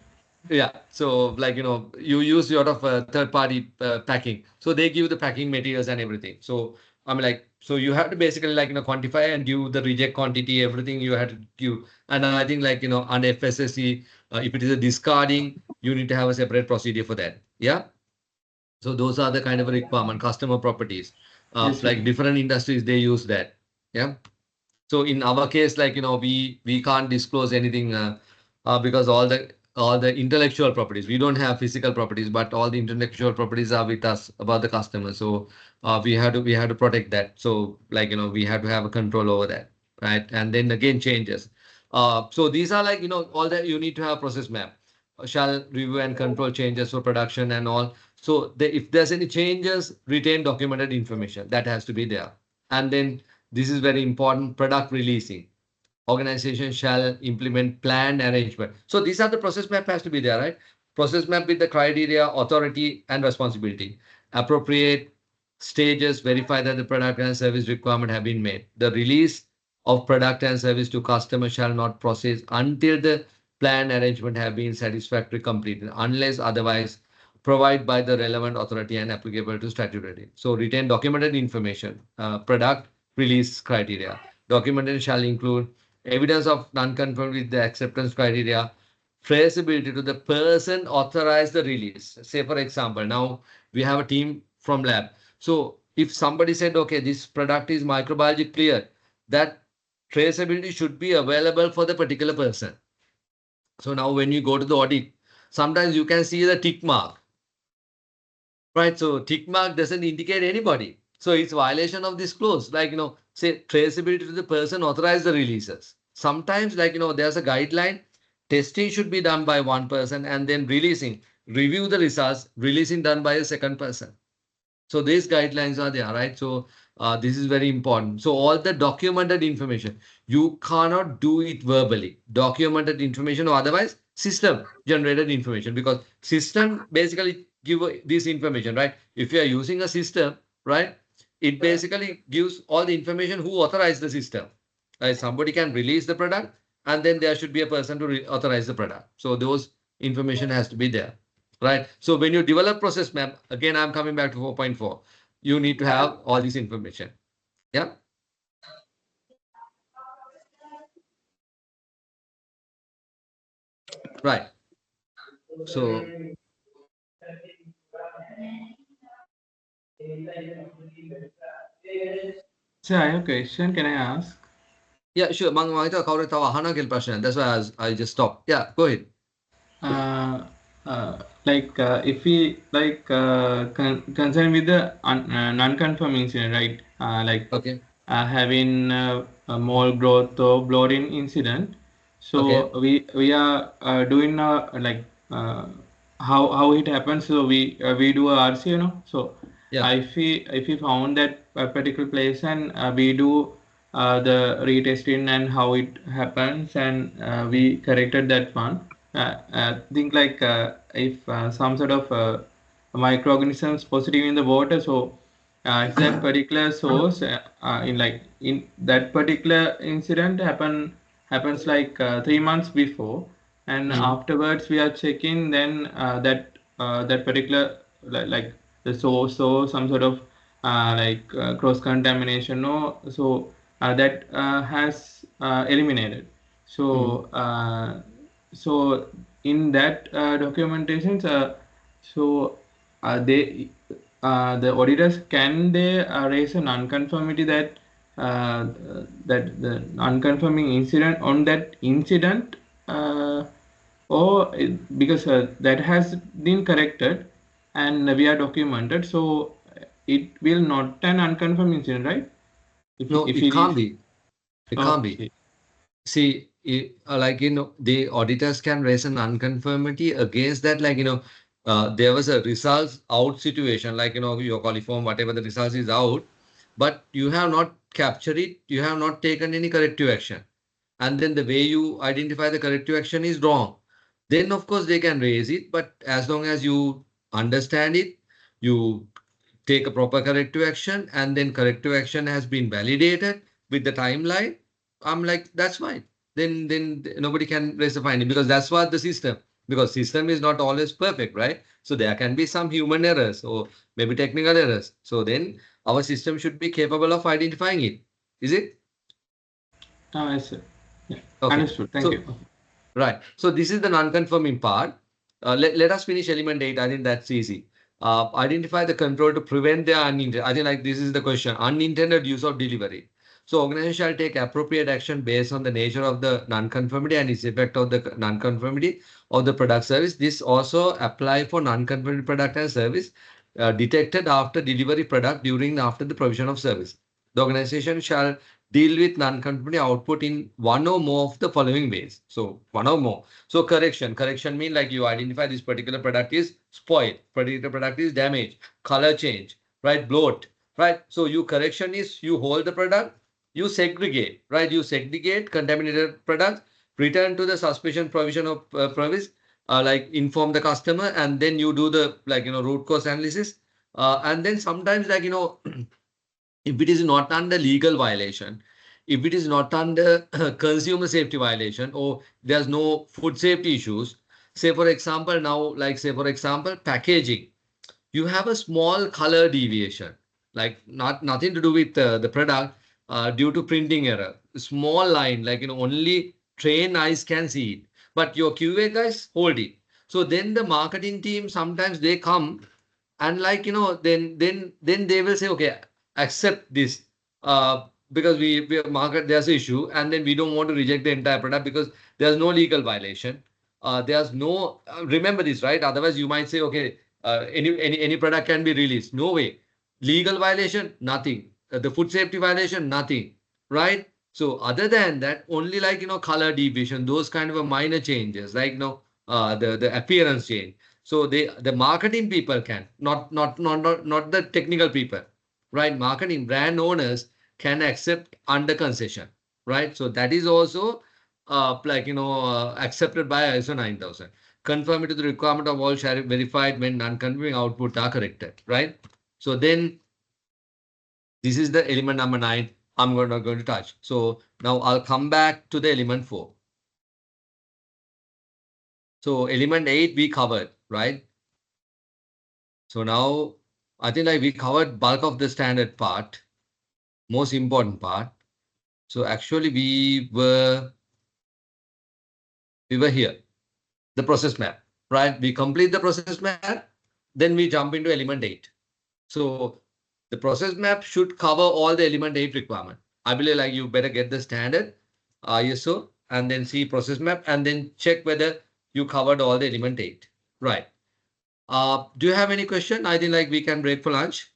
A: Yeah, so like you use a lot of third party packing, so they give the packing materials and everything. So I'm like, so you have to basically like quantify and give the reject quantity, everything you had to give. And I think like on FSSC, if it is a discarding, you need to have a separate procedure for that. Yeah, so those are the kind of requirement, customer properties.
B: Yes, sir.
A: Like different industries they use that. Yeah. So in our case, like we can't disclose anything because all the intellectual properties, we don't have physical properties, but all the intellectual properties are with us about the customer. So we had to protect that. So like we had to have a control over that, right? And then again changes. So these are like all that you need to have process map. Shall review and control changes for production and all. So if there's any changes, retain documented information that has to be there. And then this is very important, product releasing. Organization shall implement planned arrangement. So these are the process map has to be there, right? Process map with the criteria, authority, and responsibility. Appropriate stages, verify that the product and service requirement have been made. The release of product and service to customer shall not proceed until the plan arrangement have been satisfactorily completed, unless otherwise provide by the relevant authority and applicable to statutory. So retain documented information, product release criteria. Documentation shall include evidence of non-conformity with the acceptance criteria, traceability to the person authorized the release. Say, for example, now we have a team from lab. So if somebody said, okay, this product is microbiology clear, that traceability should be available for the particular person. So now when you go to the audit, sometimes you can see the tick mark, right? So tick mark doesn't indicate anybody. So it's violation of this clause, like, say traceability to the person authorized the releases. Sometimes like, there's a guideline, testing should be done by one person and then releasing, review the results, releasing done by a second person. So these guidelines are there, right? So this is very important. So all the documented information, you cannot do it verbally. Documented information or otherwise system generated information, because system basically give this information, right? If you are using a system, right, it basically gives all the information who authorized the system. Right? Somebody can release the product and then there should be a person to authorize the product. So those information has to be there. Right. So when you develop process map, again, I'm coming back to 4.4. You need to have all this information. Yeah. Right. So
B: Sir, I have a question. Can I ask?
A: yeah, sure. Mang ito kaure tawa hana kil prashna. That's why I just stopped. Yeah, go ahead.
B: Uh, if we concern with the non-conforming incident, right?
A: Okay.
B: Having a mole growth or bloating incident. So
A: Okay.
B: we are doing how it happens. So we do a RC, So
A: Yeah.
B: if we found that a particular place and we do the retesting and how it happens and we corrected that one. Think if some sort of microorganisms positive in the water, so if that particular source in that particular incident happens 3 months before, and
A: Mm.
B: afterwards we are checking, then that particular the source or some sort of cross contamination, no, so that has eliminated.
A: Mm.
B: So so in that documentations, so they the auditors, can they raise a non-conformity that that the non-conforming incident on that incident, because that has been corrected and we are documented, so it will not an unconfirmed incident, right?
A: No,
B: If
A: it
B: it
A: can't
B: is.
A: be. It can't be.
B: Okay.
A: See, the auditors can raise an unconformity against that. Like, there was a results out situation, like, your coliform, whatever the results is out, but you have not captured it. You have not taken any corrective action. and then the way you identify the corrective action is wrong, then of course they can raise it. But as long as you understand it, you take a proper corrective action, and then corrective action has been validated with the timeline, I'm like, that's fine. Then nobody can raise a finding, because that's what the system, because system is not always perfect, right? So there can be some human errors or maybe technical errors. So then our system should be capable of identifying it. Is it?
B: Yes, sir. Yeah,
A: Okay.
B: understood. Thank
A: So
B: you.
A: right. So this is the non-conforming part. Let us finish element 8. I think that's easy. Identify the control to prevent the unintended. I think like this is the question. Unintended use of delivery. So organization shall take appropriate action based on the nature of the non-conformity and its effect of the non-conformity of the product service. This also apply for non-conformity product and service detected after delivery product during and after the provision of service. The organization shall deal with non-conformity output in one or more of the following ways. So one or more. So correction mean like you identify this particular product is spoiled, particular product is damaged, color change, right? Bloat, right? So you correction is you hold the product, you segregate, right? You segregate contaminated products, return to the suspicion provision of promise, like inform the customer, and then you do the like root cause analysis, and then sometimes like if it is not under legal violation, if it is not under consumer safety violation, or there's no food safety issues, say for example, now like say for example, packaging, you have a small color deviation, like nothing to do with the product, due to printing error, small line, like only trained eyes can see it, but your QA guys hold it. So then the marketing team sometimes they come and like then they will say, okay, accept this, because we have market, there's an issue, and then we don't want to reject the entire product because there's no legal violation, there's no remember this, right? Otherwise you might say, okay, any product can be released. No way. Legal violation, nothing. The food safety violation, nothing, right? So other than that, only like color deviation, those kind of a minor changes, like the appearance change. So the marketing people can, not the technical people, right? Marketing brand owners can accept under concession, right? So that is also accepted by ISO 9000. Conformity to the requirement of all shall be verified when non-conforming output are corrected, right? So then this is the element number 9. I'm not going to touch. So now I'll come back to the element 4. So element 8 we covered, right? So now I think like we covered bulk of the standard part, most important part. So actually we were here, the process map, right? We complete the process map, then we jump into element 8. So the process map should cover all the element 8 requirement. I believe like you better get the standard ISO and then see process map and then check whether you covered all the element 8. Right. Do you have any question? I think like we can break for lunch.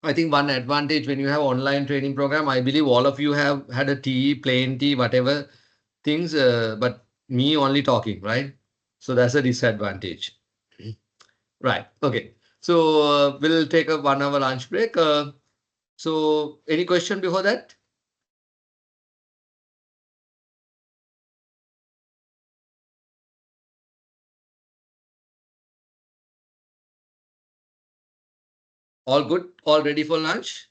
A: I think one advantage when you have online training program, I believe all of you have had a tea, plain tea, whatever things, but me only talking, right? So that's a disadvantage. Right. Okay. So we'll take a 1 hour lunch break. So any question before that? All good? All ready for lunch?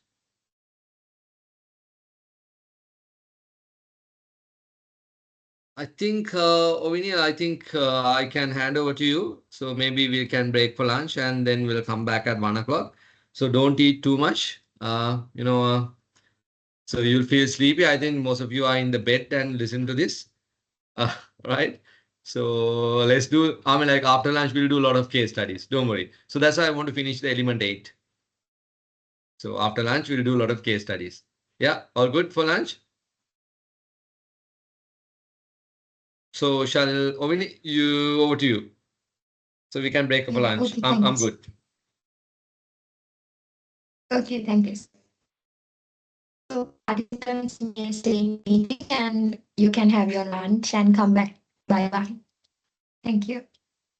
A: I think, Ovini, I think I can hand over to you. So maybe we can break for lunch and then we'll come back at 1 o'clock. So don't eat too much. So you'll feel sleepy. I think most of you are in the bed and listen to this. Uh, right? So let's do, I mean, like after lunch, we'll do a lot of case studies. Don't worry. So that's why I want to finish the element 8. So after lunch, we'll do a lot of case studies. Yeah, all good for lunch? So shall Ovini, you over to you. So we can break up for
C: Yeah,
A: lunch.
C: okay,
A: I'm
C: thanks.
A: good.
C: Okay, thank you. So participants may stay in meeting and you can have your lunch and come back by 1. Thank you.